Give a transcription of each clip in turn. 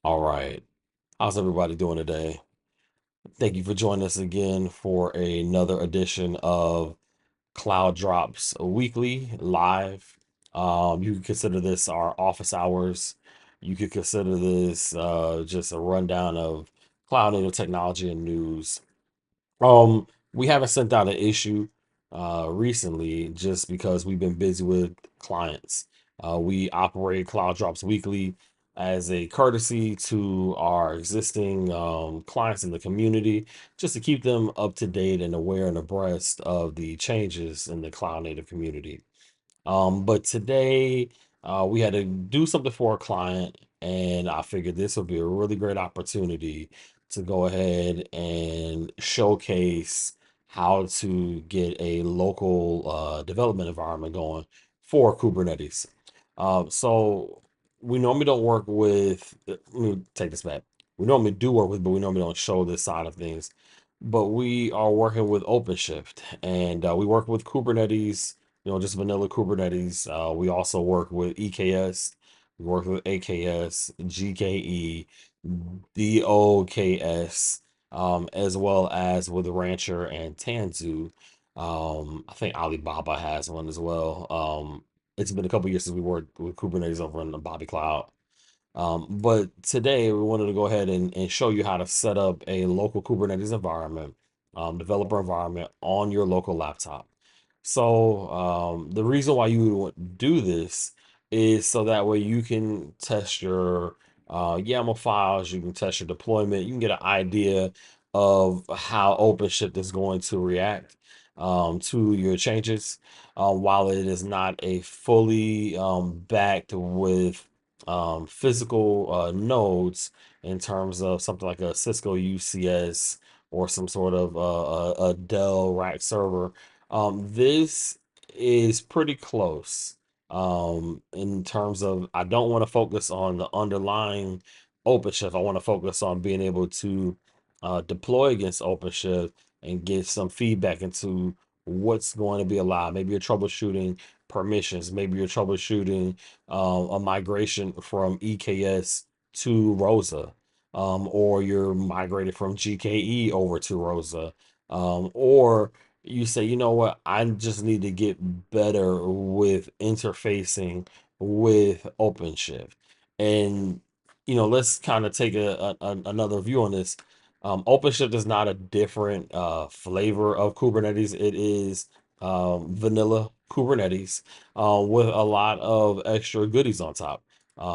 All right. How's everybody doing today? Thank you for joining us again for another edition of Cloud Drops Weekly live. You could consider this our office hours. You could consider this just a rundown of cloud native technology and news. We haven't sent out an issue recently just because we've been busy with clients. We operate Cloud Drops Weekly as a courtesy to our existing clients in the community, just to keep them up to date and aware and abreast of the changes in the cloud native community. But today we had to do something for a client, and I figured this would be a really great opportunity to go ahead and showcase how to get a local development environment going for Kubernetes. So we normally don't work with, let me take this back. We normally do work with, but we normally don't show this side of things. But we are working with OpenShift, and we work with Kubernetes, just vanilla Kubernetes. We also work with EKS, we work with AKS, GKE, DOKS, as well as with Rancher and Tanzu. I think Alibaba has one as well. It's been a couple years since we worked with Kubernetes over in the Bobby Cloud. But today we wanted to go ahead and show you how to set up a local Kubernetes environment, developer environment on your local laptop. So the reason why you would do this is so that way you can test your YAML files, you can test your deployment, you can get an idea of how OpenShift is going to react to your changes. While it is not a fully backed with physical nodes in terms of something like a Cisco UCS or some sort of a Dell rack server. This is pretty close in terms of I don't want to focus on the underlying OpenShift. I want to focus on being able to deploy against OpenShift and get some feedback into what's going to be allowed. Maybe you're troubleshooting permissions. Maybe you're troubleshooting a migration from EKS to Rosa, or you're migrated from GKE over to Rosa, or you say, you know what, I just need to get better with interfacing with OpenShift. And, let's kind of take another view on this. OpenShift is not a different flavor of Kubernetes. It is vanilla Kubernetes with a lot of extra goodies on top.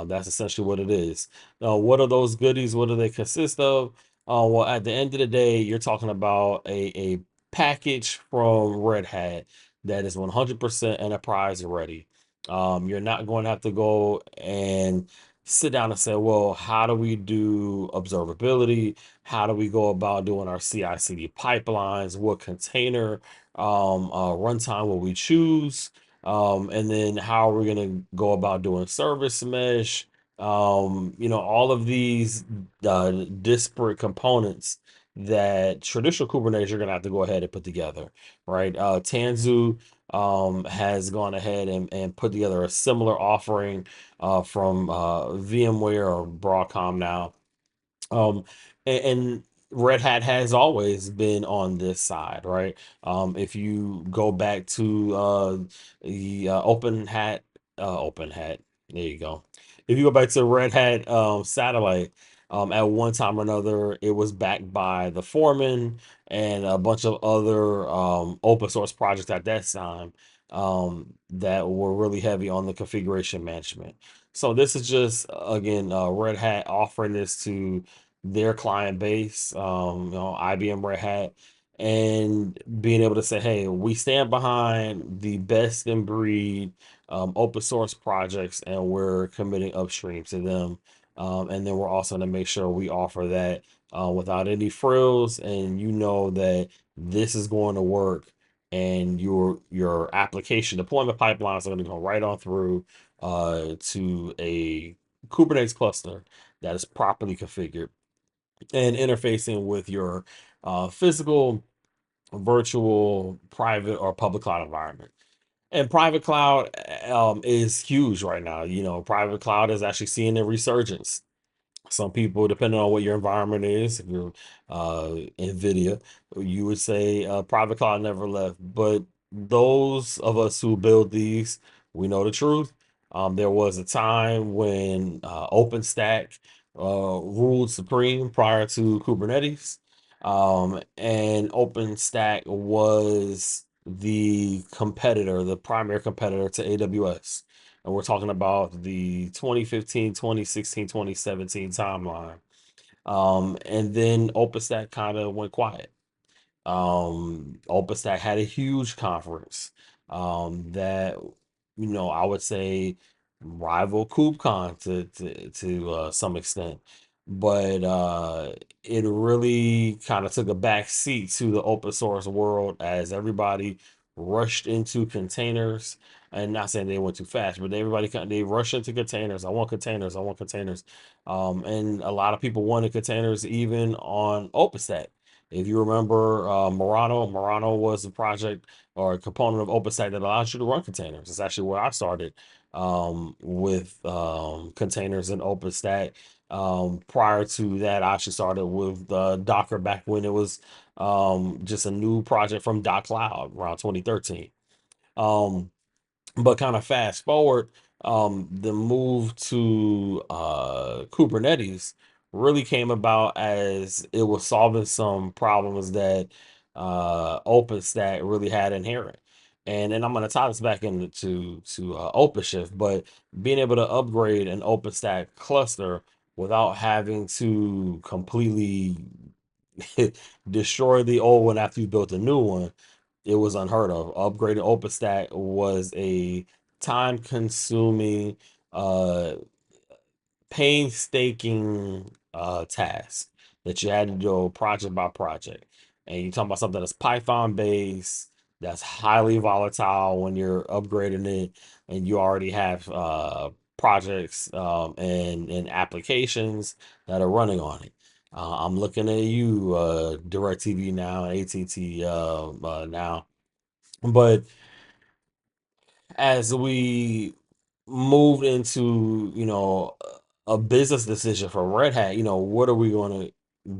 That's essentially what it is. Now, what are those goodies? What do they consist of? Well, at the end of the day, you're talking about a package from Red Hat that is 100% enterprise ready. You're not going to have to go and sit down and say, well, how do we do observability? How do we go about doing our CI/CD pipelines? What container runtime will we choose? And then how are we going to go about doing service mesh? All of these disparate components that traditional Kubernetes you're going to have to go ahead and put together, right? Tanzu has gone ahead and put together a similar offering from VMware or Broadcom now. Um, and Red Hat has always been on this side, right? If you go back to the Open Hat, there you go. If you go back to Red Hat Satellite, at one time or another, it was backed by the Foreman and a bunch of other open source projects at that time that were really heavy on the configuration management. So this is just again Red Hat offering this to their client base, IBM Red Hat, and being able to say, hey, we stand behind the best in breed open source projects, and we're committing upstream to them. And then we're also going to make sure we offer that without any frills, and you know that this is going to work, and your application deployment pipelines are going to go right on through to a Kubernetes cluster that is properly configured and interfacing with your physical, virtual, private, or public cloud environment. And private cloud is huge right now. Private cloud is actually seeing a resurgence. Some people, depending on what your environment is, if you're NVIDIA, you would say private cloud never left. But those of us who build these, we know the truth. There was a time when OpenStack ruled supreme prior to Kubernetes. And OpenStack was the competitor, the primary competitor to AWS. And we're talking about the 2015, 2016, 2017 timeline. And then OpenStack kind of went quiet. OpenStack had a huge conference that, I would say rival KubeCon to some extent, but it really kind of took a back seat to the open source world as everybody rushed into containers. And not saying they went too fast, but they rushed into containers. I want containers. I want containers. And a lot of people wanted containers even on OpenStack. If you remember Murano was a project or a component of OpenStack that allows you to run containers. It's actually where I started with containers in OpenStack. Prior to that, I actually started with Docker back when it was just a new project from .cloud around 2013. Um, but kind of fast forward, the move to Kubernetes really came about as it was solving some problems that OpenStack really had inherent. And I'm going to tie this back into OpenShift, but being able to upgrade an OpenStack cluster without having to completely destroy the old one after you built a new one, it was unheard of. Upgrading OpenStack was a time consuming, uh, painstaking task that you had to do project by project. And you're talking about something that's Python based, that's highly volatile when you're upgrading it, and you already have projects and applications that are running on it. I'm looking at you, DirecTV now, AT&T now. But as we moved into, a business decision for Red Hat, what are we going to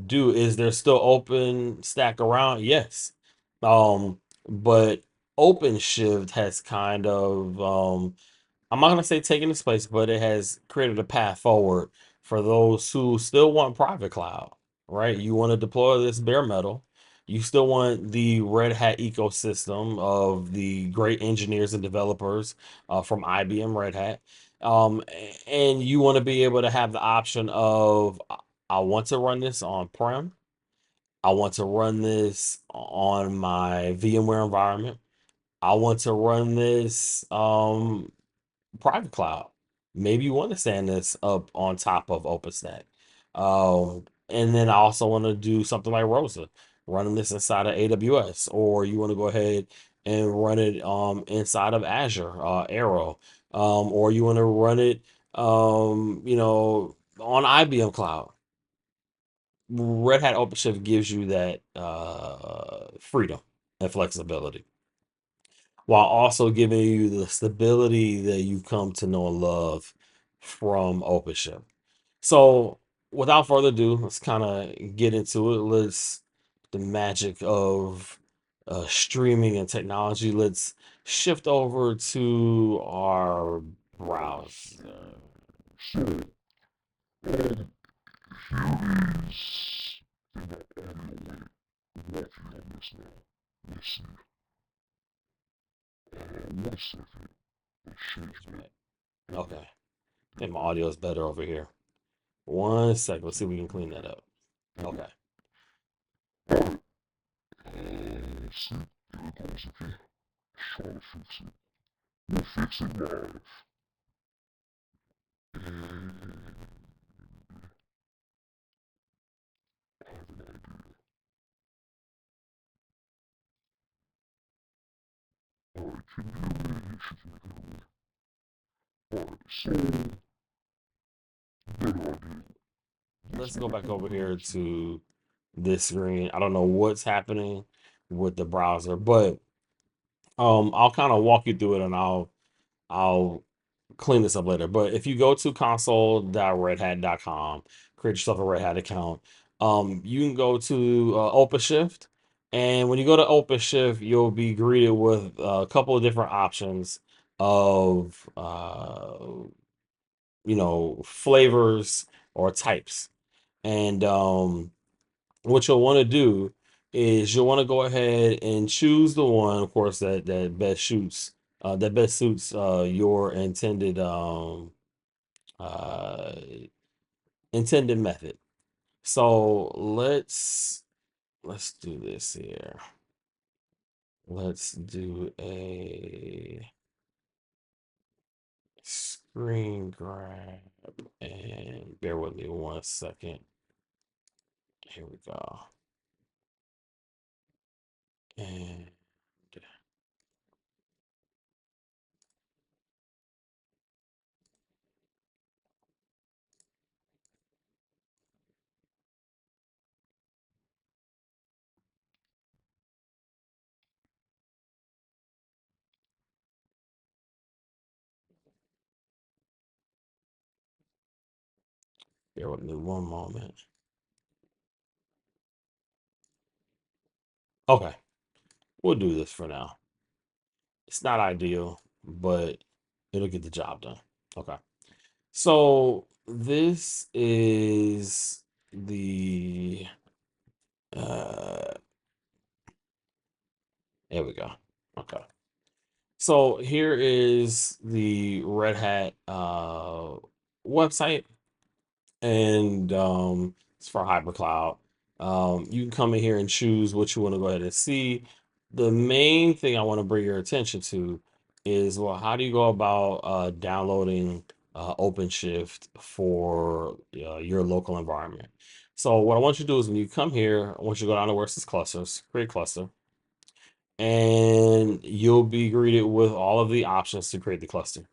do? Is there still open stack around? Yes. But OpenShift has kind of I'm not gonna say taking its place, but it has created a path forward for those who still want private cloud, right? You want to deploy this bare metal. You still want the Red Hat ecosystem of the great engineers and developers from IBM Red Hat. And you want to be able to have the option of I want to run this on prem. I want to run this on my VMware environment. I want to run this private cloud. Maybe you want to stand this up on top of OpenStack. And then I also want to do something like Rosa, running this inside of AWS, or you want to go ahead and run it inside of Azure, Arrow, or you want to run it on IBM Cloud. Red Hat OpenShift gives you that freedom and flexibility while also giving you the stability that you've come to know and love from OpenShift. So, without further ado, let's kind of get into it. The magic of streaming and technology. Let's shift over to our browser. Okay, I think my audio is better over here. One second. Let's see if we can clean that up. Okay. Let's go back over here to this screen. I don't know what's happening with the browser, but I'll kind of walk you through it and I'll clean this up later. But if you go to console.redhat.com, create yourself a Red Hat account. You can go to OpenShift, and when you go to OpenShift, you'll be greeted with a couple of different options of flavors or types. And what you'll want to do is you'll want to go ahead and choose the one, of course, that best suits your uh, intended method. So let's do this here. Let's do a screen grab, and bear with me 1 second. Here we go. And bear with me 1 moment. Okay, we'll do this for now. It's not ideal, but it'll get the job done. Okay. So this is the uh there we go. Okay. So here is the Red Hat website, and it's for hypercloud. You can come in here and choose what you want to go ahead and see. The main thing I want to bring your attention to is, well, how do you go about downloading OpenShift for your local environment? So what I want you to do is when you come here, I want you to go down to where it says clusters, create cluster, and you'll be greeted with all of the options to create the cluster.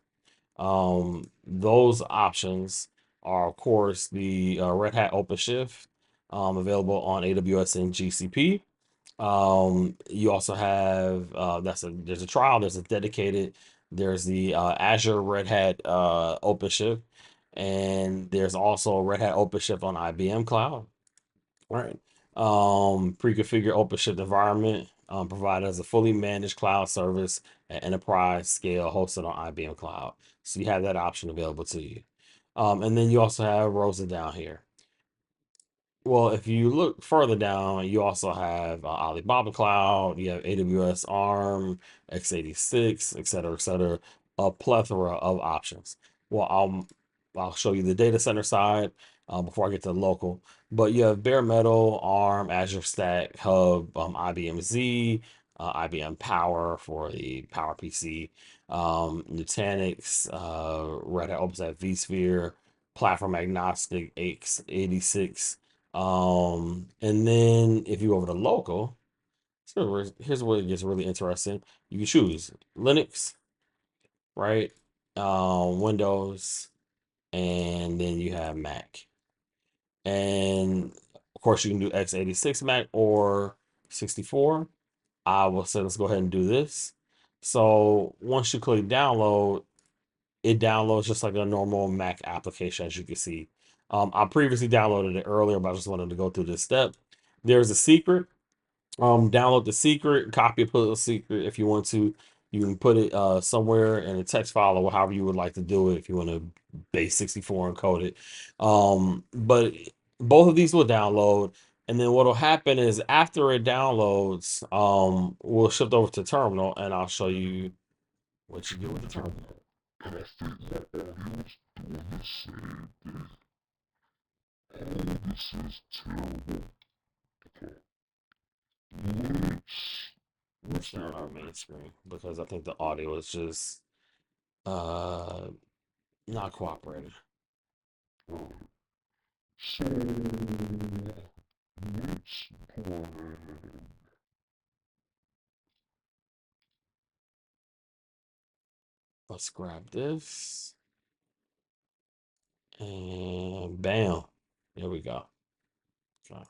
Those options are, of course, the Red Hat OpenShift, available on AWS and GCP. You also have there's a trial, there's a dedicated, there's the Azure Red Hat OpenShift, and there's also Red Hat OpenShift on IBM Cloud. Right. Pre-configure OpenShift environment, provided as a fully managed cloud service at enterprise scale hosted on IBM Cloud. So you have that option available to you. And then you also have rows down here. Well, if you look further down, you also have Alibaba Cloud, you have AWS ARM, x86, et cetera, a plethora of options. Well, I'll show you the data center side before I get to the local. But you have bare metal, ARM, Azure Stack, Hub, IBM Z, IBM Power for the Power PC, Nutanix, Red Hat OpenStack vSphere, platform agnostic x86. And then if you go over to local, here's where it gets really interesting. You can choose Linux, right? Windows, and then you have Mac. And of course, you can do x86 Mac or 64. I will say, let's go ahead and do this. So once you click download, it downloads just like a normal Mac application, as you can see. I previously downloaded it earlier, but I just wanted to go through this step. There's a secret. Download the secret, copy and put the secret if you want to. You can put it somewhere in a text file or however you would like to do it if you want to base 64 encode it. But both of these will download. And then what will happen is after it downloads, we'll shift over to terminal and I'll show you what you do with the terminal. And I think my audio's doing the same thing. Oh, this is terrible. Okay. Let's start our main screen because I think the audio is just uh not cooperating. So let's go ahead. Let's grab this and bam. There we go. Okay.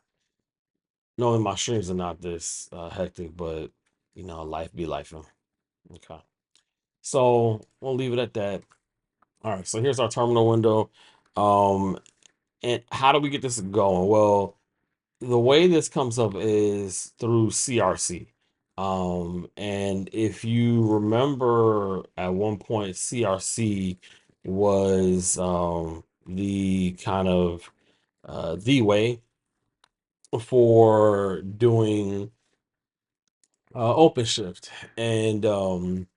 Knowing my streams are not this hectic, but life be life. Okay. So we'll leave it at that. All right, so here's our terminal window. Um, and how do we get this going? Well, the way this comes up is through CRC. And if you remember at one point, CRC was the kind of the way for doing OpenShift. And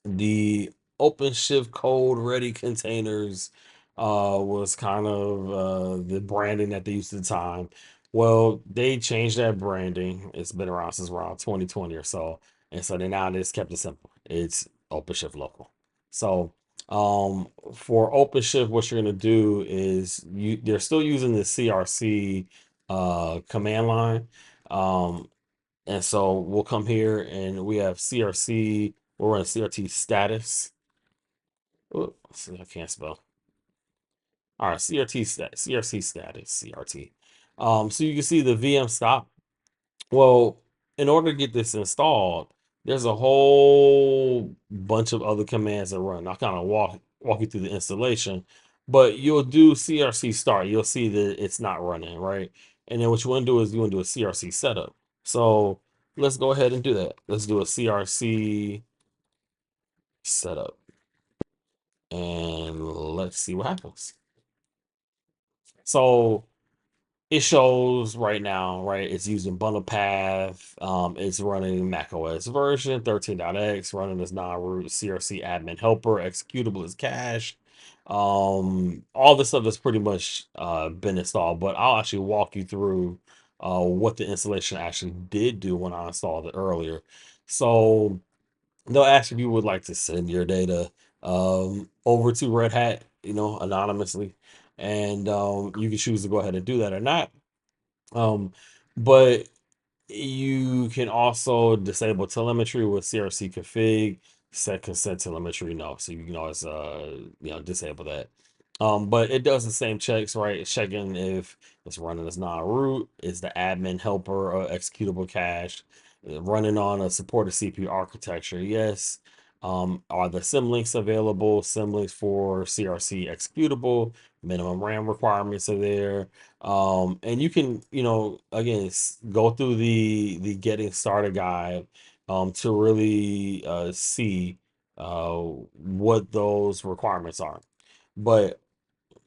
the OpenShift code ready containers was kind of the branding that they used at the time. Well, they changed that branding. It's been around since around 2020 or so. And so they now just kept it simple. It's OpenShift local. So for OpenShift, what you're gonna do is they're still using the CRC command line. Um, and so we'll come here and we have CRC. We're running CRT status. Oh, see, I can't spell. All right, CRT status, CRC status, CRT. So you can see the VM stop. Well, in order to get this installed, there's a whole bunch of other commands that run. I'll kind of walk you through the installation, but you'll do CRC start. You'll see that it's not running, right? And then what you want to do is you want to do a CRC setup. So let's go ahead and do that. Let's do a CRC setup and let's see what happens. So it shows right now, right? It's using bundle path. It's running macOS version 13.x, running as non-root CRC admin helper, executable is cache. All this stuff has pretty much been installed, but I'll actually walk you through what the installation actually did do when I installed it earlier. So they'll ask if you would like to send your data over to Red Hat, anonymously, and you can choose to go ahead and do that or not. Um, but you can also disable telemetry with CRC config, set consent telemetry no. So you can always disable that. But it does the same checks, right? It's checking if it's running as non-root, is the admin helper or executable cache, running on a supported CPU architecture, yes. Are the symlinks available? Symlinks for CRC executable, minimum RAM requirements are there. And you can, again, go through the getting started guide to really see what those requirements are. But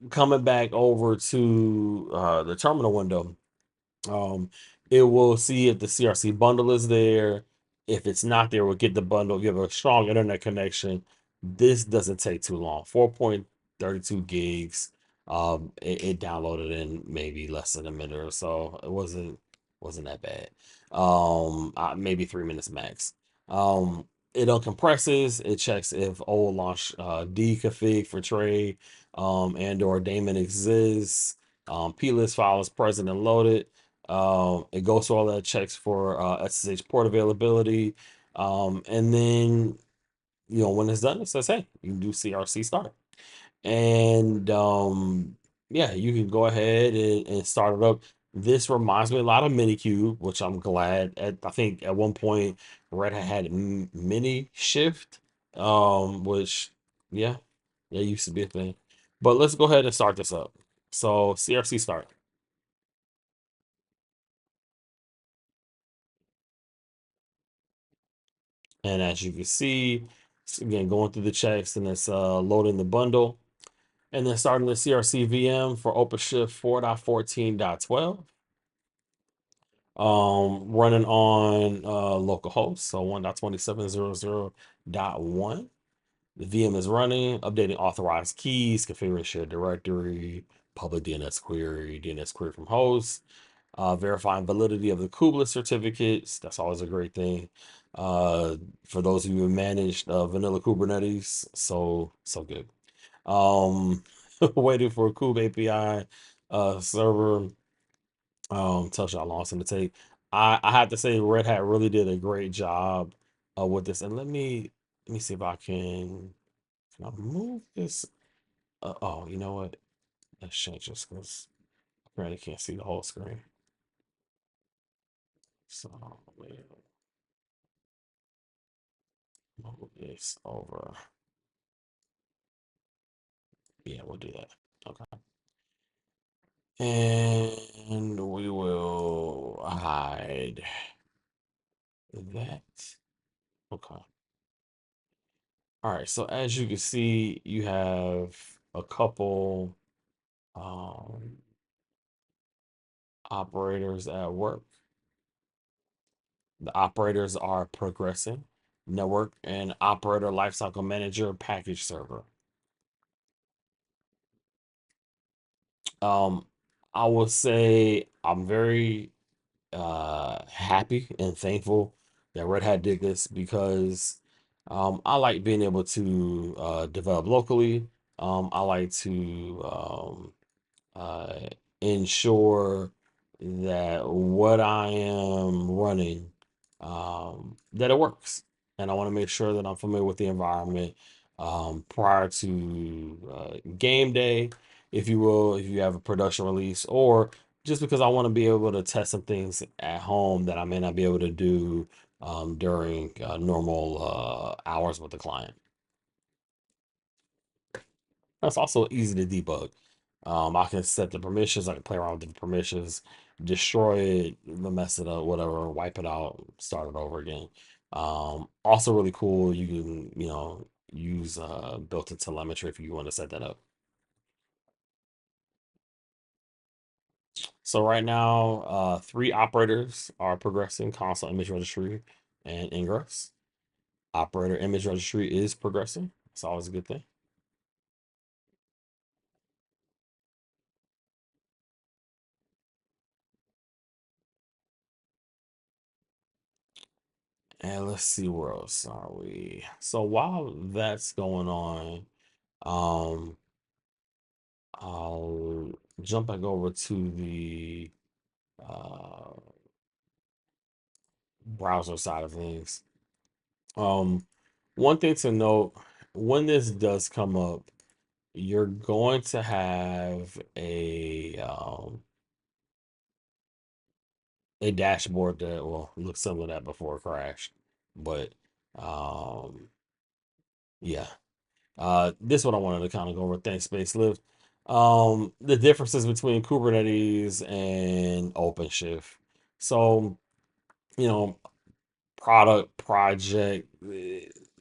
coming back over to the terminal window, um, it will see if the CRC bundle is there. If it's not there, we'll get the bundle. If you have a strong internet connection, this doesn't take too long. 4.32 gigs. It downloaded in maybe less than a minute or so. It wasn't that bad. Maybe 3 minutes max. It uncompresses. It checks if old launch D config for tray and or daemon exists. plist file is present and loaded. It goes through all that checks for SSH port availability. And then, when it's done, it says, hey, you can do CRC start. And yeah, you can go ahead and start it up. This reminds me a lot of Minikube, which I'm glad. I think at one point Red Hat had Mini Shift, which, yeah, yeah, used to be a thing. But let's go ahead and start this up. So CRC start. And as you can see, again, going through the checks and it's loading the bundle. And then starting the CRC VM for OpenShift 4.14.12. Running on localhost, so 1.27.00.1. The VM is running, updating authorized keys, configuring shared directory, public DNS query, DNS query from host, verifying validity of the kubelet certificates. That's always a great thing. Uh, for those of you who managed vanilla Kubernetes, so good. Um, waiting for a Kube API server. Tells you how long it's gonna take. I have to say Red Hat really did a great job with this. And let me see if I can I move this. Oh, you know what? Let's change this because apparently can't see the whole screen. So let me move this over. Yeah, we'll do that. Okay. And we will hide that. Okay. All right. So as you can see, you have a couple um, operators at work. The operators are progressing, network, and operator lifecycle manager package server. Um, I will say I'm very happy and thankful that Red Hat did this because I like being able to develop locally. I like to uh, ensure that what I am running that it works, and I want to make sure that I'm familiar with the environment prior to game day, if you will, if you have a production release, or just because I want to be able to test some things at home that I may not be able to do during normal hours with the client. That's also easy to debug. I can set the permissions. I can play around with the permissions, destroy it, mess it up, whatever, wipe it out, start it over again. Also really cool. You can, use built-in telemetry if you want to set that up. So right now, three operators are progressing: console image registry and ingress. Operator image registry is progressing. It's always a good thing. And let's see, where else are we? So while that's going on, um, I'll jump back over to the uh, browser side of things. Um, One thing to note, when this does come up, you're going to have a dashboard that will look similar to that before it crashed. But um, yeah. This one I wanted to kind of go over. Thanks, Space Live. The differences between Kubernetes and OpenShift. So, you know, product, project,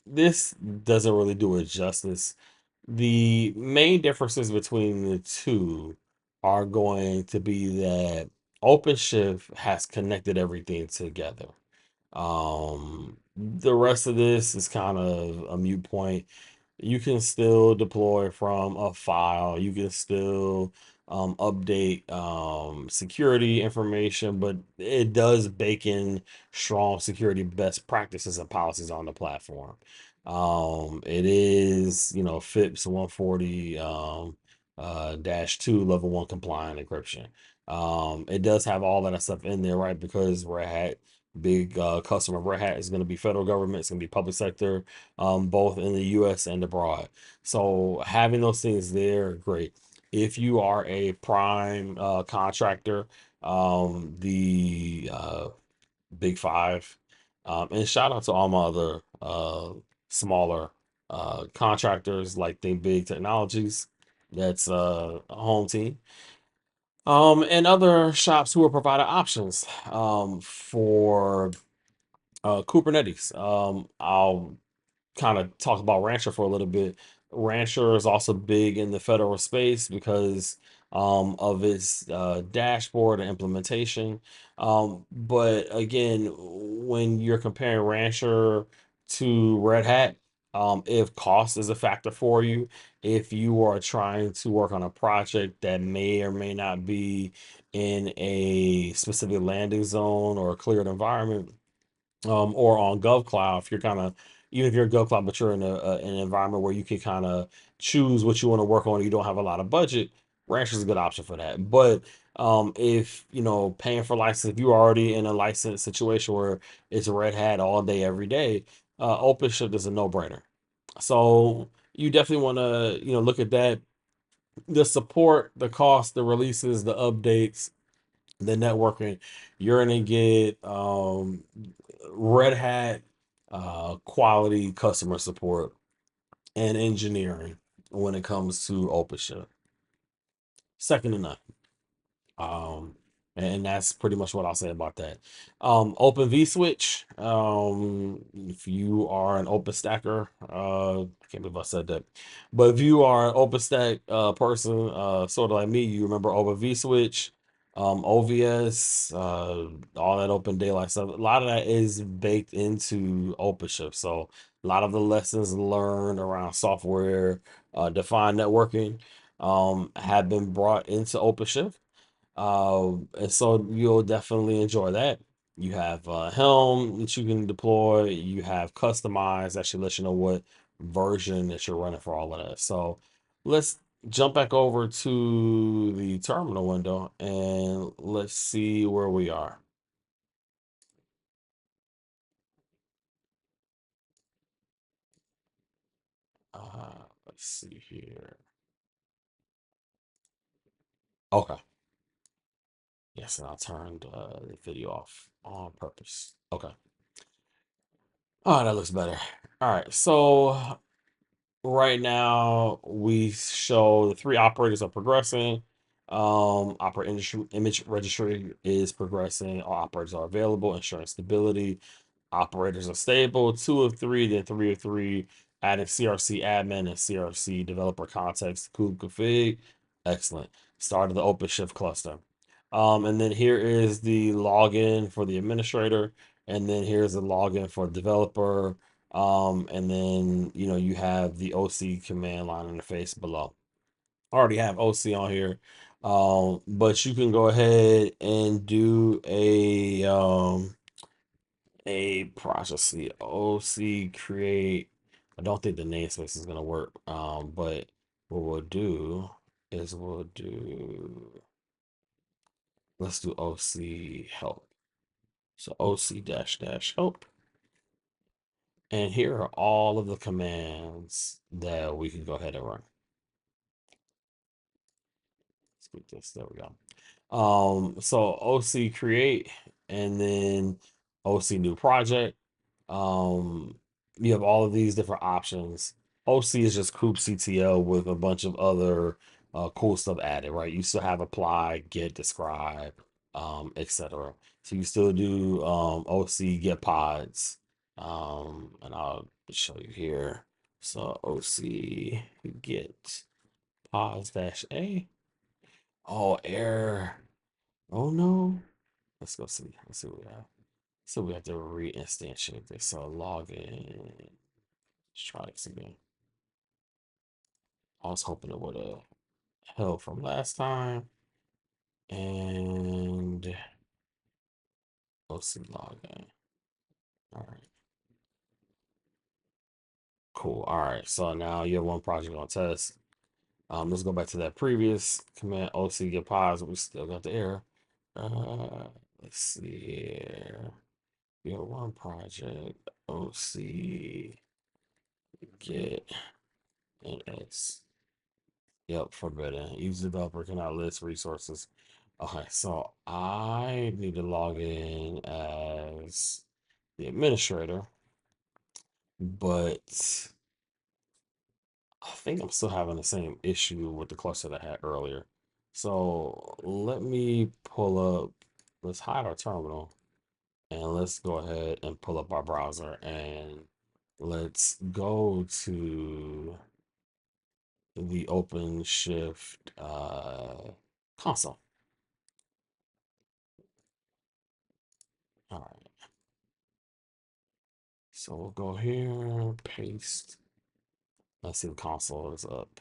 this doesn't really do it justice. The main differences between the two are going to be that OpenShift has connected everything together. The rest of this is kind of a mute point. You can still deploy from a file. You can still update security information, but it does bake in strong security best practices and policies on the platform. It is, FIPS 140 dash 2 level 1 compliant encryption. It does have all that stuff in there, right? Because Red Hat, big customer of Red Hat, is going to be federal government, it's going to be public sector, both in the US and abroad. So having those things there, great. If you are a prime contractor, the Big Five, and shout out to all my other smaller contractors like THNKBIG Technologies, that's a home team, and other shops who are providing options for Kubernetes. I'll kind of talk about Rancher for a little bit. Rancher is also big in the federal space because of its dashboard and implementation. But again, when you're comparing Rancher to Red Hat, if cost is a factor for you, if you are trying to work on a project that may or may not be in a specific landing zone or a cleared environment, or on GovCloud, if you're kind of, even if you're GovCloud, but you're in an environment where you can kind of choose what you want to work on, you don't have a lot of budget, Rancher is a good option for that. But if paying for license, if you're already in a license situation where it's Red Hat all day, every day, OpenShift is a no-brainer. So you definitely want to look at that, the support, the cost, the releases, the updates, the networking. You're gonna get Red Hat quality customer support and engineering. when it comes to OpenShift. Second to none. Um, and that's pretty much what I'll say about that. Open vSwitch. If you are an Open Stacker, I can't believe I said that, but if you are an OpenStack person, sort of like me, you remember Open vSwitch, OVS, all that Open Daylight stuff. A lot of that is baked into OpenShift. So a lot of the lessons learned around software defined networking have been brought into OpenShift, and so you'll definitely enjoy that. You have Helm that you can deploy. You have Customize that should let you know what version that you're running for all of that. So let's jump back over to the terminal window and let's see where we are. Let's see here. Okay. Yes, and I turned the video off on purpose. Okay. Oh, that looks better. All right. So right now we show the three operators are progressing. Operator industry image registry is progressing. All operators are available, ensuring stability. Operators are stable. Two of three, then three of three. Adding CRC admin and CRC developer context to config. Excellent. Start of the OpenShift cluster. And then here is the login for the administrator, and then here's the login for developer. And then you have the OC command line interface below. I already have OC on here. But you can go ahead and do a process OC create. I don't think the namespace is gonna work. But what we'll do is let's do OC help. So OC dash dash help. And here are all of the commands that we can go ahead and run. Let's get this. There we go. So OC create and then OC new project. Um, you have all of these different options. OC is just kubectl with a bunch of other cool stuff added, right? You still have apply, get, describe, etc. So you still do OC get pods, and I'll show you here. So OC get pods dash a. Oh, error. Oh no. Let's go see. Let's see what we have. So we have to reinstantiate this. So log in. Let's try this again. I was hoping it would have held from last time. And let's see login. All right. Cool. All right. So now you have one project on test. Let's go back to that previous command OC get pods. We still got the error. Uh, let's see here. You have one project OC get and X. Yep, forbidden. User developer cannot list resources. Okay, so I need to log in as the administrator, but I think I'm still having the same issue with the cluster that I had earlier. So let me pull up, let's hide our terminal and let's go ahead and pull up our browser and let's go to the OpenShift console. All right. So we'll go here, paste. Let's see the console is up.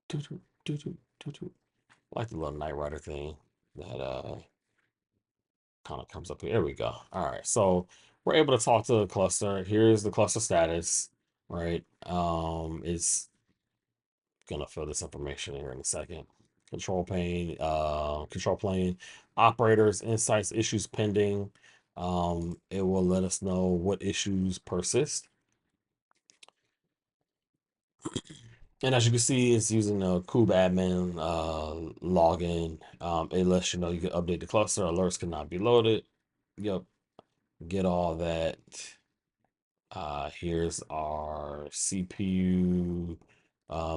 Doo -doo, doo -doo, doo -doo. I like the little Knight Rider thing that kind of comes up here. There we go. All right. So we're able to talk to the cluster. Here's the cluster status, right? It's gonna fill this information here in a second. Control plane, operators, insights, issues pending. It will let us know what issues persist. And as you can see, it's using a kubeadmin login. It lets you know you can update the cluster. Alerts cannot be loaded. Yep, get all that. Here's our CPU,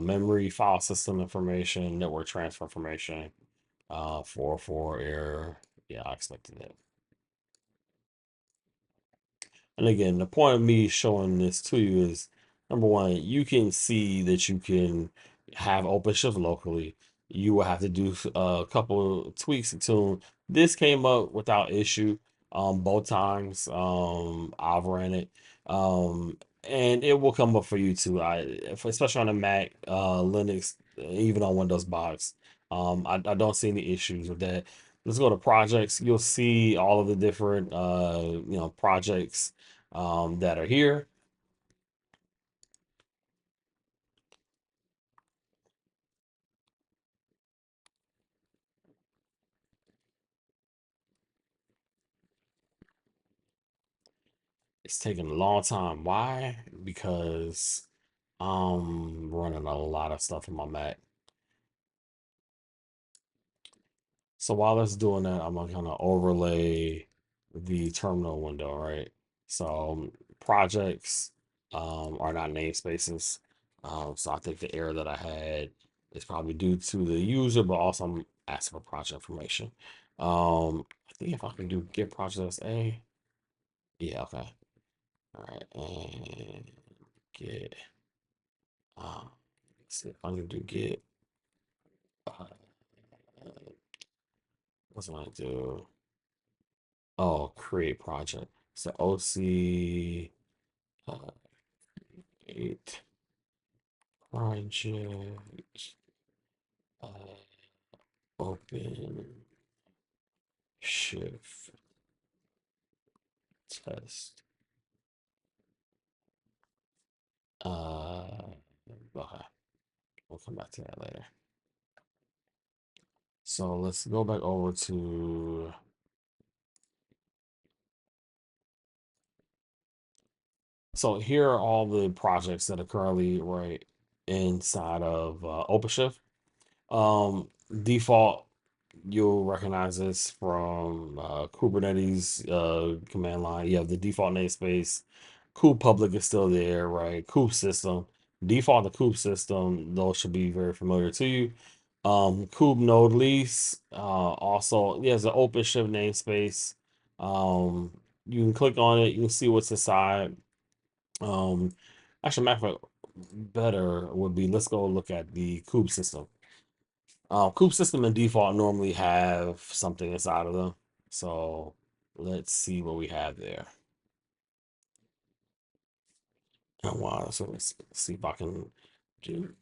memory, file system information, network transfer information. 404 error. Yeah, I expected that. And again, the point of me showing this to you is number one, you can see that you can have OpenShift locally. You will have to do a couple tweaks to tune. This came up without issue both times. I've ran it. And it will come up for you too. Especially on a Mac, Linux, even on Windows box. I don't see any issues with that. Let's go to projects. You'll see all of the different projects that are here. It's taking a long time. Why? Because I'm running a lot of stuff in my Mac. So while it's doing that, I'm gonna kind of overlay the terminal window, right? So projects are not namespaces. So I think the error that I had is probably due to the user, but also I'm asking for project information. I think if I can do get projects A, yeah, okay. All right, and get let's see if I can do get uh, what's I gonna do? Oh, create project. So OC uh, eight project open shift test. Okay, we'll come back to that later. So let's go back over to. So here are all the projects that are currently right inside of OpenShift. Default, you'll recognize this from Kubernetes command line. You have the default namespace. Kube public is still there, right? Kube system, default to Kube system. Those should be very familiar to you. Kube node lease. Also, there's an OpenShift namespace. Um, you can click on it. You can see what's inside. Um, Actually, matter of fact, better would be let's go look at the Kube system. Kube system and default normally have something inside of them. So let's see what we have there. And wow, so let's see if I can do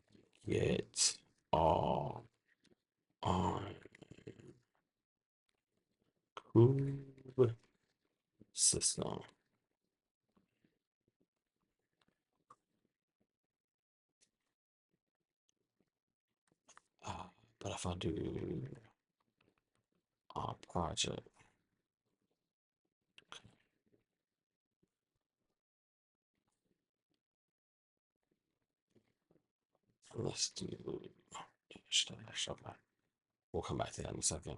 get all on Kube system. Uh, but if I do project, let's do we'll come back to that in a second.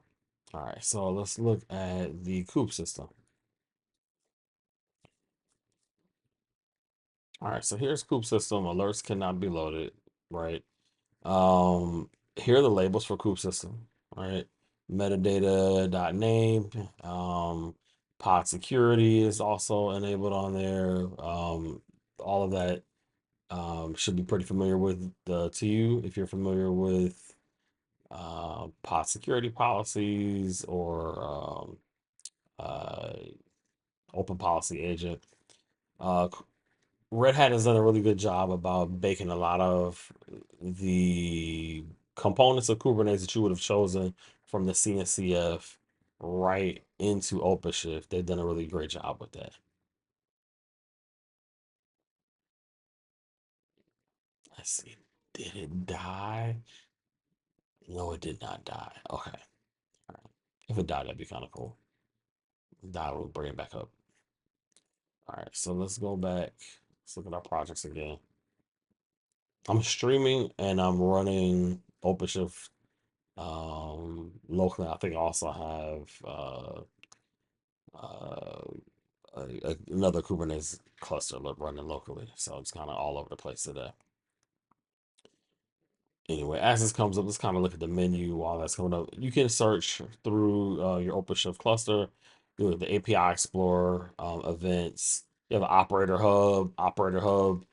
All right, so let's look at the Kube system. All right, so here's Kube system. Alerts cannot be loaded, right? Here are the labels for Kube system, right? Metadata.name, pod security is also enabled on there. All of that should be pretty familiar with to you if you're familiar with pod security policies or uh, open policy agent. Uh, Red Hat has done a really good job about baking a lot of the components of Kubernetes that you would have chosen from the CNCF right into OpenShift. They've done a really great job with that. Let's see. Did it die? No, it did not die. Okay. All right. If it died, that'd be kind of cool. Die, we'll bring it back up. All right. So let's go back. Let's look at our projects again. I'm streaming and I'm running OpenShift locally. I think I also have uh another Kubernetes cluster running locally. So it's kind of all over the place today. Anyway, as this comes up, let's kind of look at the menu while that's coming up. You can search through your OpenShift cluster, you know, the API Explorer, events. You have an Operator Hub.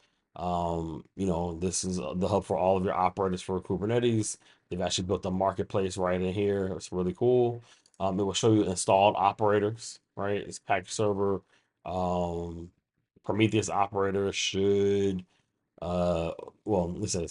You know, this is the hub for all of your operators for Kubernetes. They've actually built a marketplace right in here. It's really cool. It will show you installed operators, right? It's package server. Um, Prometheus operator should, uh, well, let's say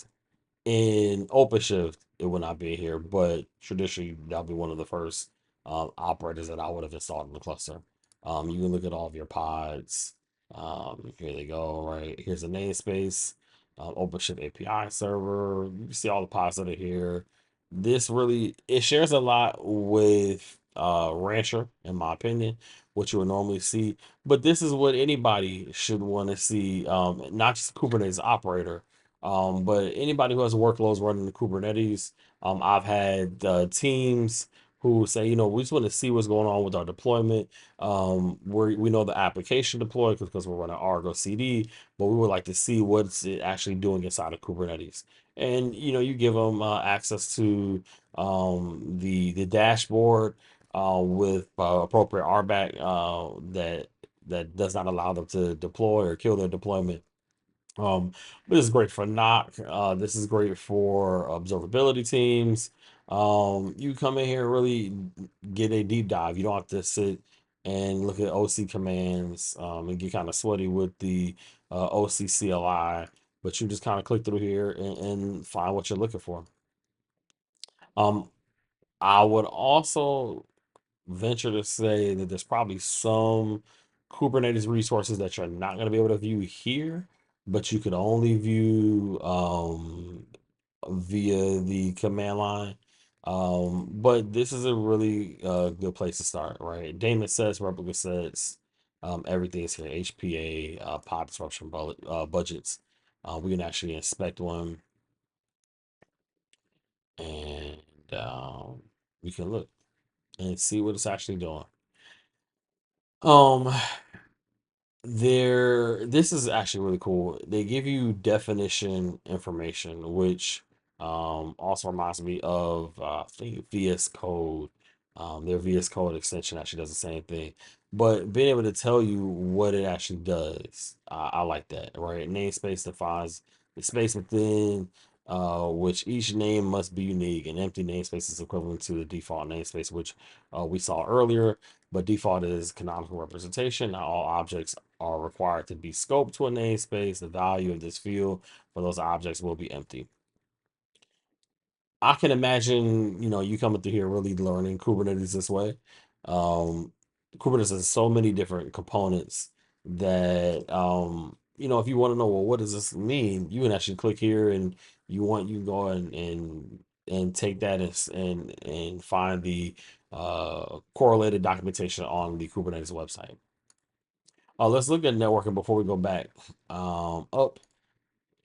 in OpenShift, it would not be here, but traditionally that'll be one of the first operators that I would have installed in the cluster. You can look at all of your pods. Here they go. Right here's the namespace, OpenShift API server. You can see all the pods that are here. This really it shares a lot with Rancher, in my opinion, what you would normally see. But this is what anybody should want to see, not just Kubernetes operator, but anybody who has workloads running the Kubernetes. I've had teams who say, you know, we just want to see what's going on with our deployment. We know the application deployed because we're running Argo CD, but we would like to see what's it actually doing inside of Kubernetes. And you know, you give them access to the dashboard with appropriate RBAC that does not allow them to deploy or kill their deployment. um, this is great for knock. This is great for observability teams. You come in here and really get a deep dive. You don't have to sit and look at OC commands and get kind of sweaty with the OC CLI, but you just kind of click through here and find what you're looking for. Um, I would also venture to say that there's probably some Kubernetes resources that you're not going to be able to view here, but you could only view via the command line. But this is a really good place to start, right? Daemon sets, replica sets, everything is here. HPA, pod disruption budgets. We can actually inspect one and we can look and see what it's actually doing. Um, this is actually really cool. They give you definition information, which also reminds me of I think VS Code. Their VS Code extension actually does the same thing. But being able to tell you what it actually does, I like that, right? Namespace defines the space within which each name must be unique. An empty namespace is equivalent to the default namespace, which we saw earlier, but default is canonical representation. Not all objects are required to be scoped to a namespace. The value of this field for those objects will be empty. I can imagine, you know, you coming through here really learning Kubernetes this way. Um, Kubernetes has so many different components that, you know, if you want to know, well, what does this mean? You can actually click here and you can go and take that and find the correlated documentation on the Kubernetes website. Let's look at networking before we go back up.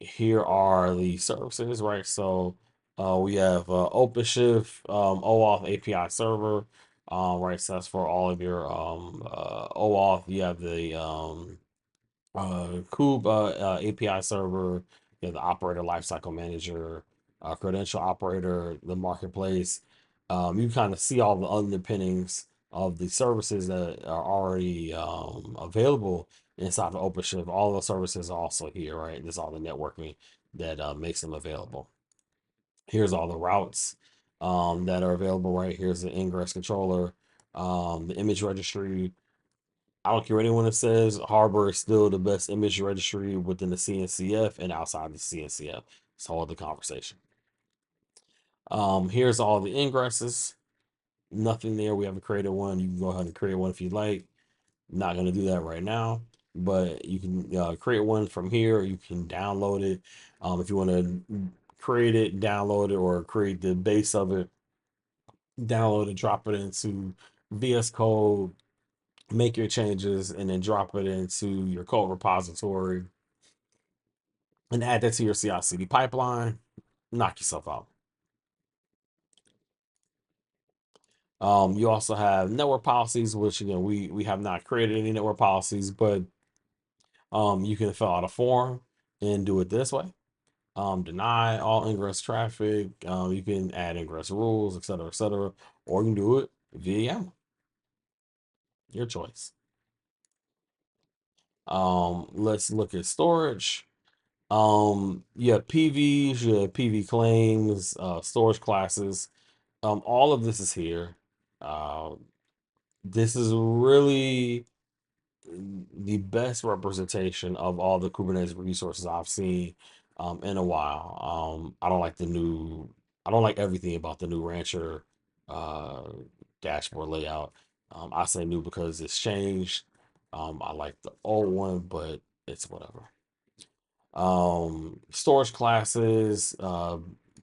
Here are the services, right? So we have OpenShift, OAuth API server, right? So that's for all of your OAuth. You have the API server, you have the operator lifecycle manager, credential operator, the marketplace. You kind of see all the underpinnings of the services that are already available inside of OpenShift. All those services are also here, right? This is all the networking that makes them available. Here's all the routes that are available, right? Here's the ingress controller, the image registry. I don't care what anyone that says Harbor is still the best image registry within the CNCF and outside the CNCF. It's all the conversation. Here's all the ingresses. Nothing there. We haven't created one. You can go ahead and create one if you like. Not going to do that right now, but you can create one from here. You can download it. If you want to create it, download it, or create the base of it, download it, drop it into VS Code, make your changes, and then drop it into your code repository and add that to your CI/CD pipeline. Knock yourself out. You also have network policies, which we have not created any network policies, but you can fill out a form and do it this way. Deny all ingress traffic. You can add ingress rules, etc., or you can do it via YAML. Your choice. Let's look at storage. You have PVs, you have PV claims, storage classes. All of this is here. Uh, this is really the best representation of all the Kubernetes resources I've seen in a while. I don't like everything about the new Rancher uh, dashboard layout. I say new because it's changed. I like the old one, but it's whatever. Storage classes,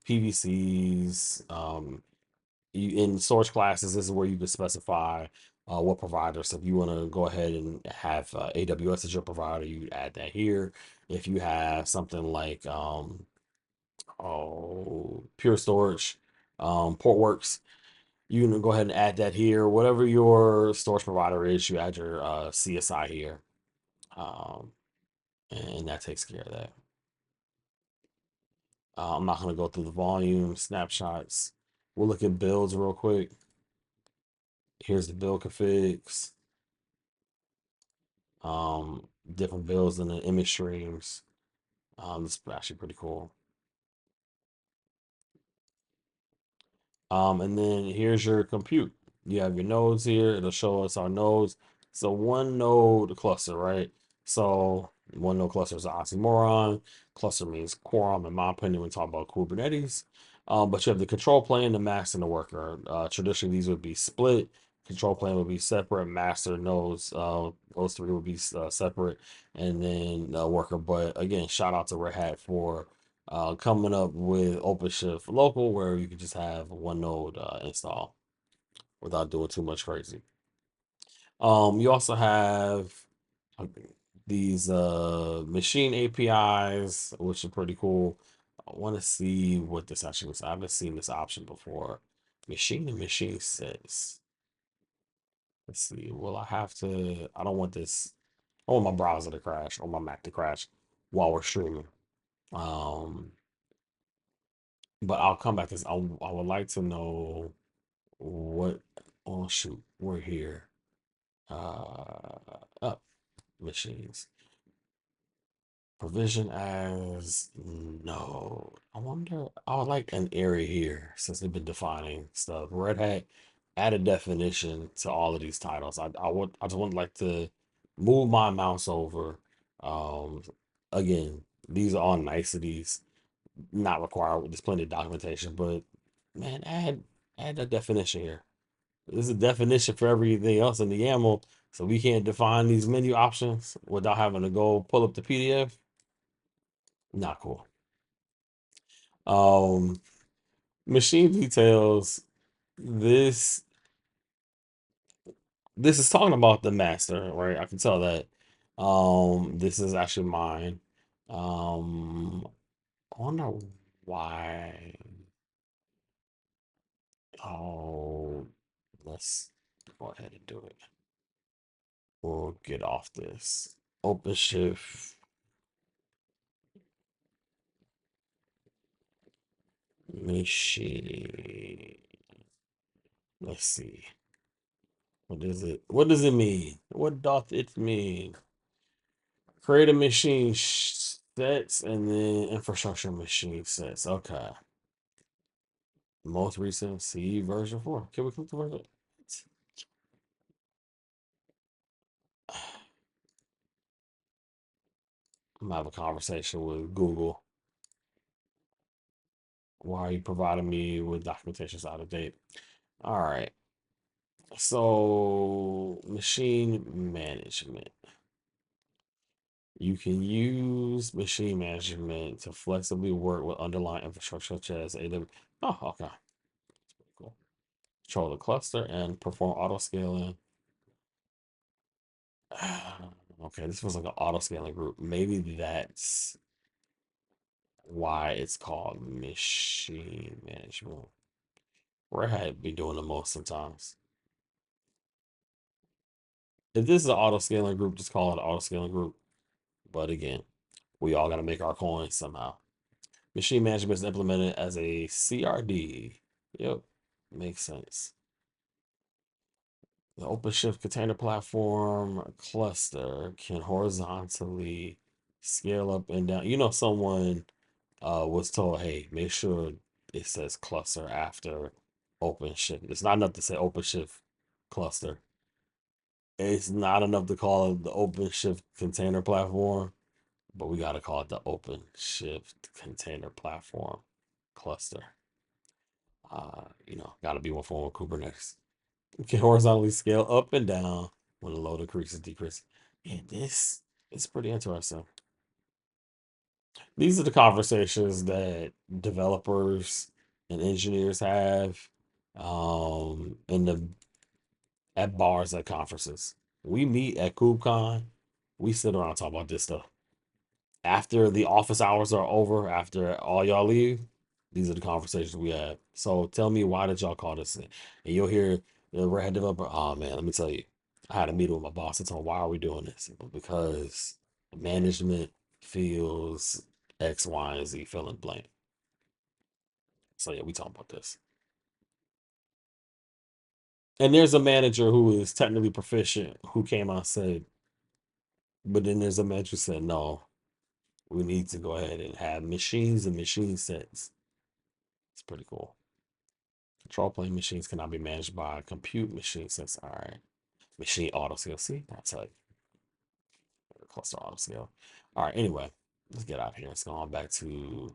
PVCs, in storage classes, this is where you can specify what provider. So if you want to go ahead and have AWS as your provider, you add that here. If you have something like Pure Storage, Portworx, you can go ahead and add that here. Whatever your storage provider is, you add your CSI here, um, and that takes care of that. I'm not going to go through the volume snapshots. We'll look at builds real quick. Here's the build configs. Different builds in the image streams. This is actually pretty cool. And then here's your compute. You have your nodes here. It'll show us our nodes. So one node cluster, right? So one node cluster is an oxymoron. Cluster means quorum, in my opinion, when we talk about Kubernetes. But you have the control plane, the master, and the worker. Traditionally, these would be split. Control plane would be separate. Master nodes, those three would be separate, and then worker. But again, shout out to Red Hat for coming up with OpenShift local, where you can just have one node install without doing too much crazy. You also have uh, these machine APIs, which are pretty cool. I want to see what this actually was. I haven't seen this option before. Machine to machine sets. Let's see. Will I have to? I don't want this. I want my browser to crash or my Mac to crash while we're streaming. Um, but I'll come back to this. I would like to know what. Oh shoot, we're here. Up machines. Provision as no. I wonder. I would like an area here since they've been defining stuff. Red Hat add a definition to all of these titles. I just would like to move my mouse over. Um, again, these are all niceties, not required. There's plenty of documentation, but man, add a definition here. There's a definition for everything else in the YAML, so we can't define these menu options without having to go pull up the PDF. Not cool. Um, Machine details. This this is talking about the master, right? I can tell that. This is actually mine. I wonder why. Oh, let's go ahead and do it. We'll get off this. OpenShift machine. Let's see. What is it? What does it mean? What doth it mean? Create a machine sets and then infrastructure machine sets. Okay. Most recent C version 4. Can we click the version? I'm gonna have a conversation with Google. Why are you providing me with documentations out of date? All right. So, machine management. You can use machine management to flexibly work with underlying infrastructure such as AWS. Oh, okay. That's pretty cool. Control the cluster and perform auto scaling. Okay, this was like an auto scaling group. Maybe that's why it's called machine management. Red Hat be doing the most sometimes. If this is an auto scaling group, just call it an auto scaling group. But again, we all got to make our coins somehow. Machine management is implemented as a CRD. Yep, makes sense. The OpenShift container platform cluster can horizontally scale up and down. Someone was told, hey, make sure it says cluster after OpenShift. It's not enough to say OpenShift cluster. It's not enough to call it the OpenShift container platform, but we got to call it the OpenShift container platform cluster. Got to be one form of Kubernetes. You can horizontally scale up and down when the load increases, decreases. And this is pretty interesting. These are the conversations that developers and engineers have in the at bars at conferences. We meet at KubeCon. We sit around and talk about this stuff. After the office hours are over, after all y'all leave, these are the conversations we have. So tell me, why did y'all call this in? And you'll hear the Red Hat developer, oh man, let me tell you, I had a meeting with my boss and told him, why are we doing this? Because management feels X, Y, and Z, fill in blank. So yeah, we talking about this. And there's a manager who is technically proficient who came out and said, but then there's a manager who said, no, we need to go ahead and have machines and machine sets. It's pretty cool. Control plane machines cannot be managed by a compute machine sets. All right. Machine auto scale. See, that's like cluster auto scale. All right. Anyway, let's get out of here. Let's go on back to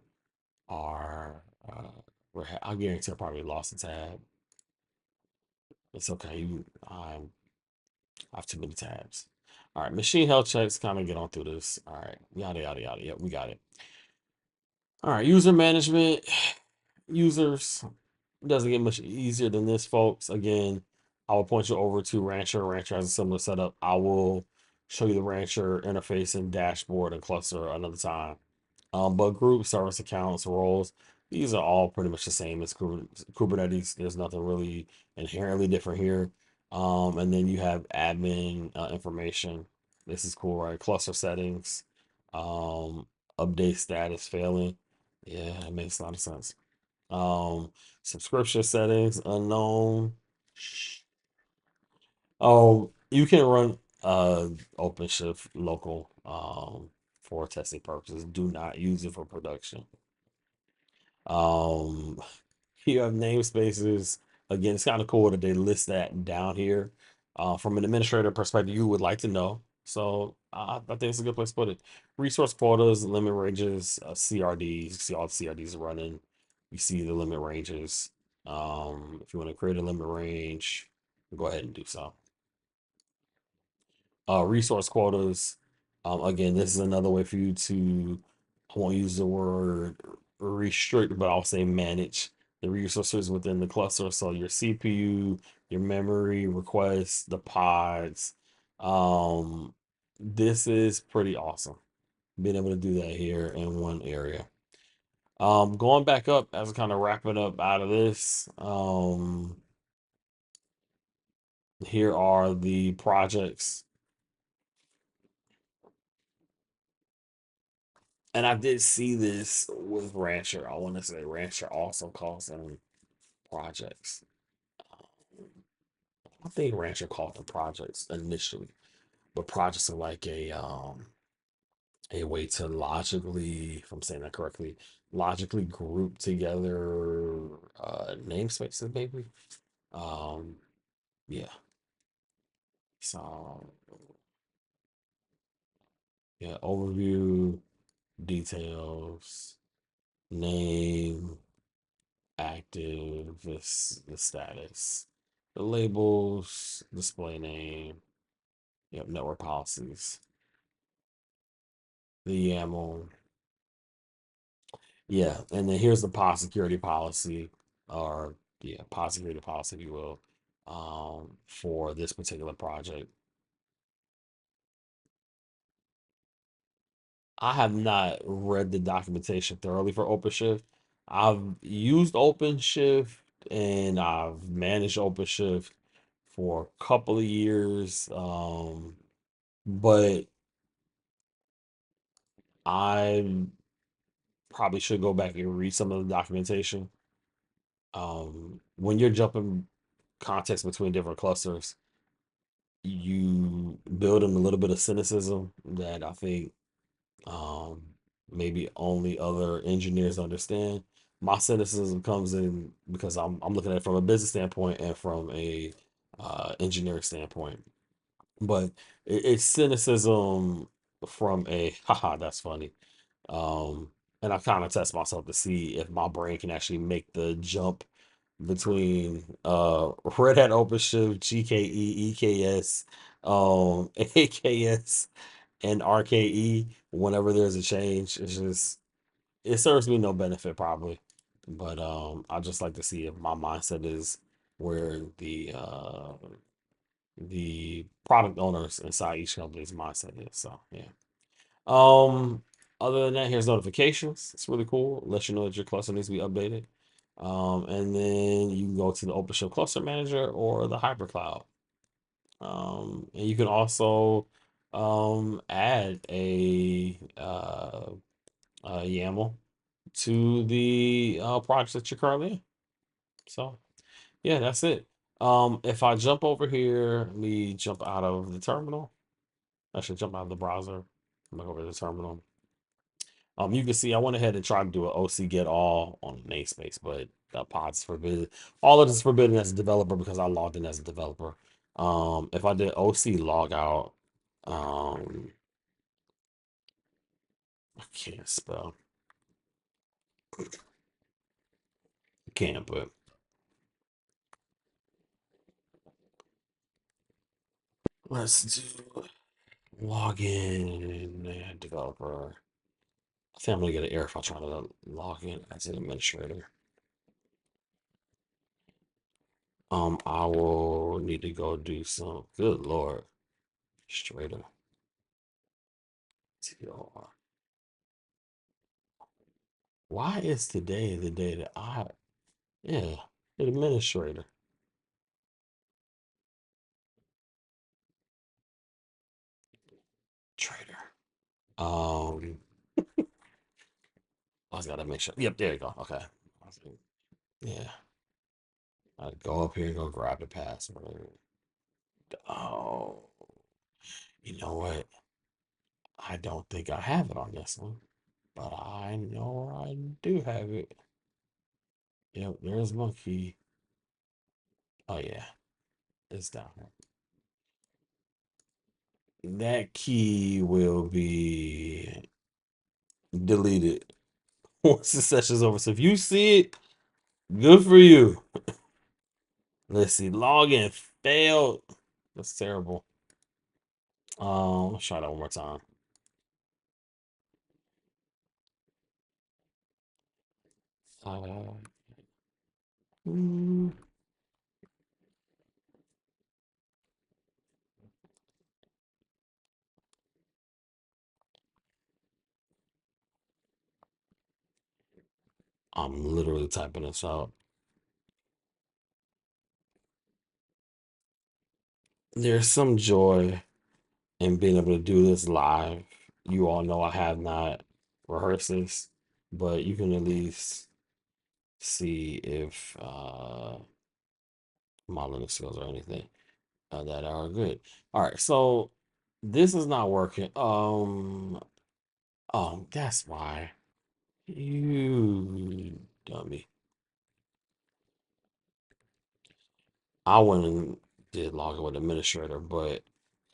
our. I guarantee I probably lost a tab. It's okay. I have too many tabs. All right. Machine health checks. Kind of get on through this. All right. Yada yada yada. Yep, we got it. All right. User management. Users. Doesn't get much easier than this, folks. Again, I will point you over to Rancher. Rancher has a similar setup. I will show you the Rancher interface and dashboard and cluster another time. But group, service accounts, roles, these are all pretty much the same as Kubernetes. There's nothing really inherently different here. And then you have admin information. This is cool, right? Cluster settings, um, update status failing. Yeah, it makes a lot of sense. Um, Subscription settings unknown. Oh, you can run OpenShift local for testing purposes. Do not use it for production. Um, you have namespaces. Again, it's kind of cool that they list that down here. From an administrator perspective, you would like to know. So I think it's a good place to put it. Resource quotas, limit ranges, CRDs. You see all the CRDs running. You see the limit ranges. If you want to create a limit range, go ahead and do so. Resource quotas. Again, this is another way for you to, I won't use the word restrict, but I'll say manage the resources within the cluster. So your CPU, your memory requests, the pods. Um, this is pretty awesome. Being able to do that here in one area. Going back up as kind of wrapping up out of this. Here are the projects. And I did see this with Rancher. I want to say Rancher also calls them projects. I think Rancher called them projects initially, but projects are like a way to logically, if I'm saying that correctly, logically group together namespaces, maybe. Um, yeah. So yeah, overview, details, name, active, the status, the labels, display name, yep, network policies, the YAML, yeah, and then here's the pod security policy, or yeah, pod security policy, if you will, for this particular project. I have not read the documentation thoroughly for OpenShift. I've used OpenShift and I've managed OpenShift for a couple of years. But I probably should go back and read some of the documentation. When you're jumping context between different clusters, you build in a little bit of cynicism that I think um, maybe only other engineers understand. My cynicism comes in because I'm looking at it from a business standpoint and from a engineering standpoint. But it's cynicism from a haha, that's funny. Um, and I kind of test myself to see if my brain can actually make the jump between Red Hat OpenShift, GKE, EKS, AKS, and RKE whenever there's a change. It's just it serves me no benefit probably. But I just like to see if my mindset is where the product owners inside each company's mindset is. So yeah. Um, Other than that, here's notifications. It's really cool. Let you know that your cluster needs to be updated. And then you can go to the OpenShift Cluster Manager or the HyperCloud. And you can also add a YAML to the projects that you're currently in. So yeah, that's it. If I jump over here, let me jump out of the terminal. I should jump out of the browser. Come back over to the terminal. You can see I went ahead and tried to do an OC get all on namespace, but that pod's forbidden. All of this is forbidden as a developer because I logged in as a developer. If I did OC log out, um, I can't spell. I can't, but let's do login and developer. I think I'm gonna get an error if I try to log in as an administrator. I will need to go do some. Good lord, straight up. TOR. Why is today the day that yeah, administrator, trader. Um, I just gotta make sure. Yep, there you go. Okay. Yeah, I go up here and go grab the password. Oh, you know what? I don't think I have it on this one, but I know I do have it. Yep, there's my key. Oh yeah, it's down here. That key will be deleted once the session's over. So if you see it, good for you. Let's see. Login failed. That's terrible. Let's try that one more time. Uh, mm, I'm literally typing this out. There's some joy in being able to do this live. You all know I have not rehearsed this, but you can at least see if my Linux skills or anything that are good. All right, so this is not working. That's why. You dummy. I went and did login with administrator, but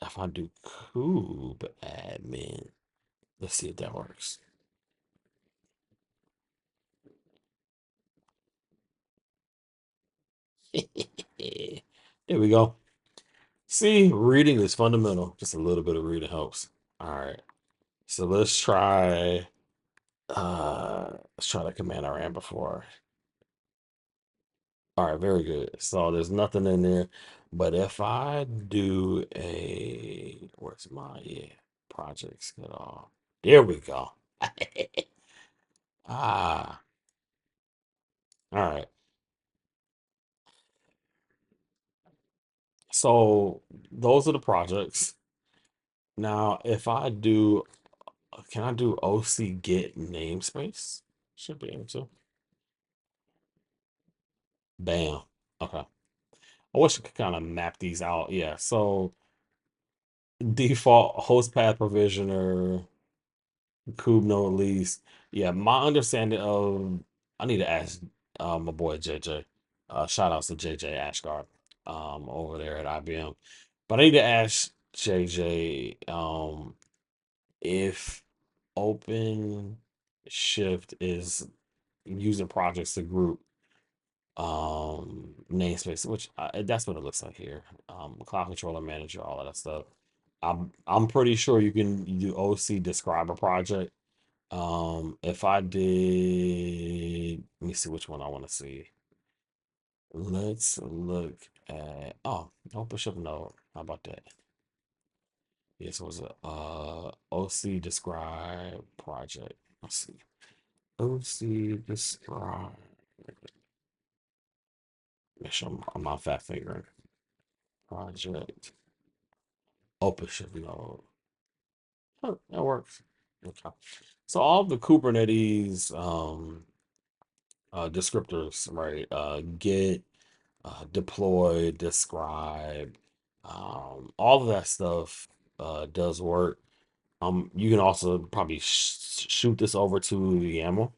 if I do kube admin, let's see if that works. There we go. See, reading is fundamental. Just a little bit of reading helps. All right. So let's try the command I ran before. All right, very good. So there's nothing in there. But if I do where's my projects get off? There we go. Ah, all right. So those are the projects. Now, if I do, can I do OC get namespace? Should be able to. Bam. Okay. I wish I could kind of map these out. Yeah. So default host path provisioner, kube node lease. Yeah. My understanding of, I need to ask my boy JJ. Shout outs to JJ Ashgard over there at IBM. But I need to ask JJ if open shift is using projects to group namespace, which that's what it looks like here. Cloud controller manager, all of that stuff. I'm pretty sure you can do OC describe a project. If I did, let me see which one I want to see. Let's look at, oh, OpenShift node. How about that? Yes, was a OC describe project. Let's see. OC describe. Make sure I'm not fat fingering. Project. OpenShift node. Oh, that works. Okay. So all the Kubernetes descriptors, right? Get, deploy, describe, all of that stuff does work. You can also probably shoot this over to YAML.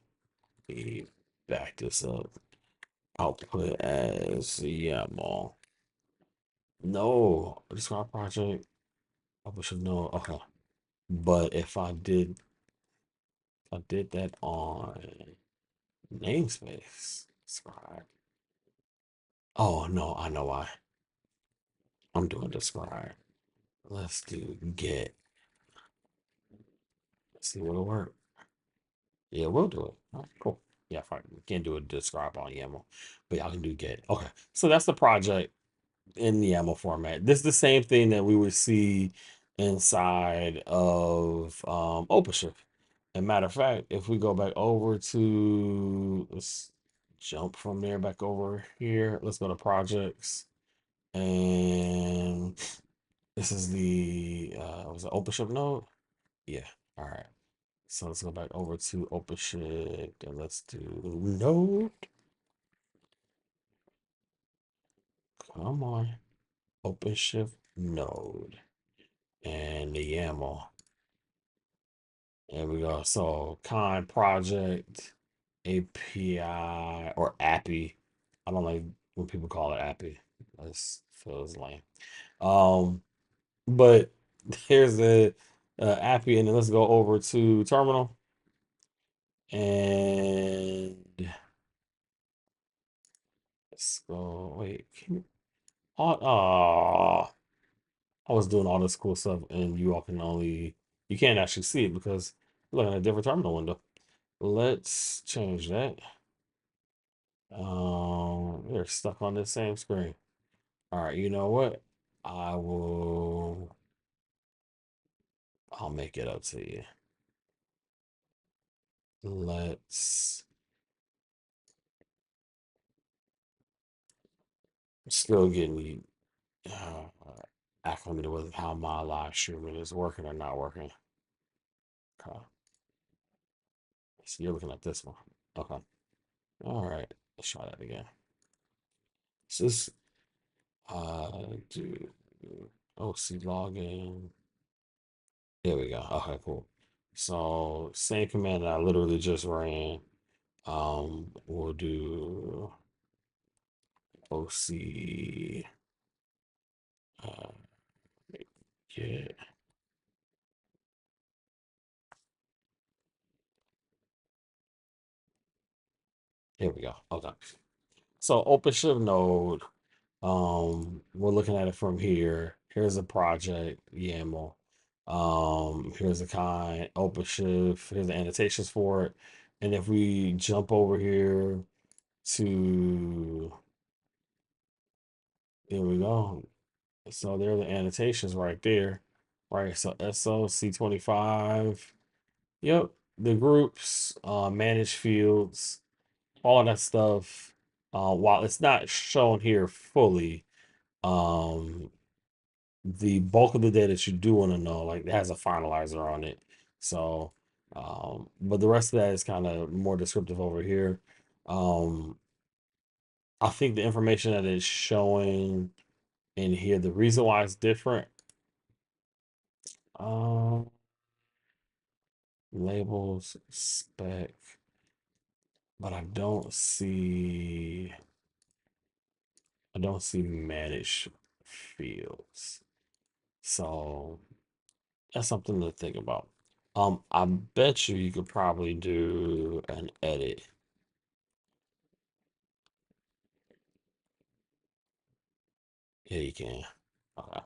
Let me back this up. Output as YAML. No, describe project. I should know. Okay, but if I did that on namespace, describe. Oh no, I know why. I'm doing describe. Let's do get. Let's see what'll work. Yeah, we'll do it. All right, cool. Yeah, fine. We can't do a describe on YAML, but y'all can do get. Okay, so that's the project in the YAML format. This is the same thing that we would see inside of OpenShift. And matter of fact, if we go back over to, let's jump from there back over here. Let's go to projects. And this is the, was it OpenShift node? Yeah. All right. So let's go back over to OpenShift and let's do node. Come on. OpenShift node and the YAML. There we go. So kind project API or API. I don't like when people call it API. That feels lame. Um, but here's the API, and then let's go over to terminal and let's go. Wait, oh, I was doing all this cool stuff, and you can't actually see it because you're looking at a different terminal window. Let's change that. They're stuck on the same screen. All right, you know what? I will. I'll make it up to you. Let's still getting uh, acclimated with how my live streaming is working or not working. Okay. So you're looking at this one. Okay. All right. Let's try that again. So this do OC login. There we go. Okay, cool. So same command that I literally just ran. We'll do OC uh get. Here we go. Okay. So OpenShift node. We're looking at it from here. Here's a project, YAML. Here's the kind, OpenShift, here's the annotations for it. And if we jump over here to, here we go. So there are the annotations right there. Right. So SOC25. Yep. The groups, manage fields, all of that stuff. While it's not shown here fully, Um, the bulk of the data that you do want to know, like it has a finalizer on it. So, but the rest of that is kind of more descriptive over here. Um, I think the information that is showing in here, the reason why it's different, um, labels, spec, but I don't see manage fields. So that's something to think about. I bet you could probably do an edit. Yeah, you can. Okay.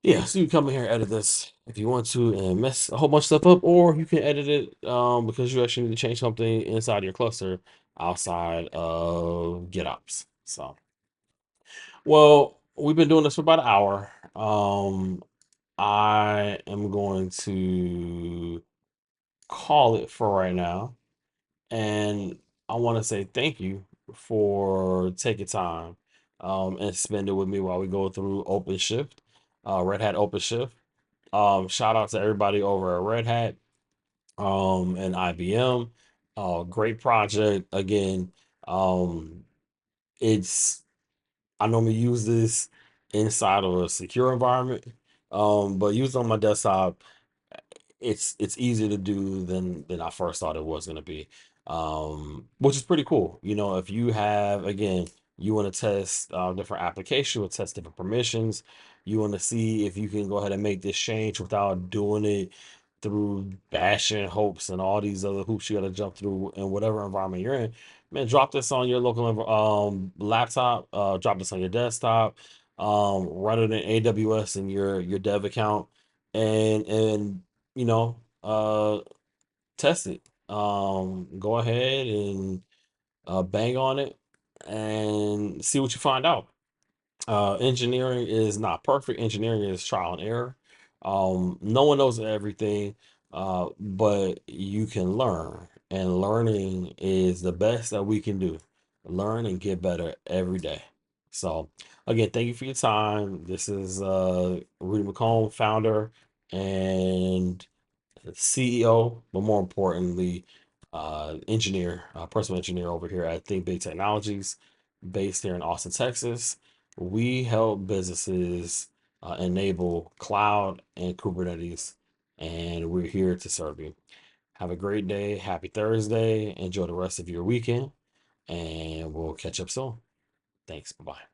Yeah, so you come in here and edit this if you want to and mess a whole bunch of stuff up, or you can edit it because you actually need to change something inside your cluster outside of GitOps. So, well, we've been doing this for about an hour. I am going to call it for right now. And I want to say thank you for taking time and spend it with me while we go through OpenShift, Red Hat OpenShift. Shout out to everybody over at Red Hat and IBM. Great project. Again, um, it's I normally use this inside of a secure environment, but used on my desktop, it's easier to do than I first thought it was going to be, which is pretty cool. You know, if you have again, you want to test different applications, or test different permissions, you want to see if you can go ahead and make this change without doing it through bashing hopes and all these other hoops you got to jump through in whatever environment you're in. Man, drop this on your local laptop, drop this on your desktop, run it in AWS in your dev account, and you know, test it. Go ahead and bang on it and see what you find out. Engineering is not perfect. Engineering is trial and error. No one knows everything, but you can learn, and learning is the best that we can do. Learn and get better every day. So, again, thank you for your time. This is Rudy McComb, founder and CEO, but more importantly, engineer, personal engineer over here at ThinkBig Technologies, based here in Austin, Texas. We help businesses enable cloud and Kubernetes, and we're here to serve you. Have a great day. Happy Thursday. Enjoy the rest of your weekend, and we'll catch up soon. Thanks. Bye bye.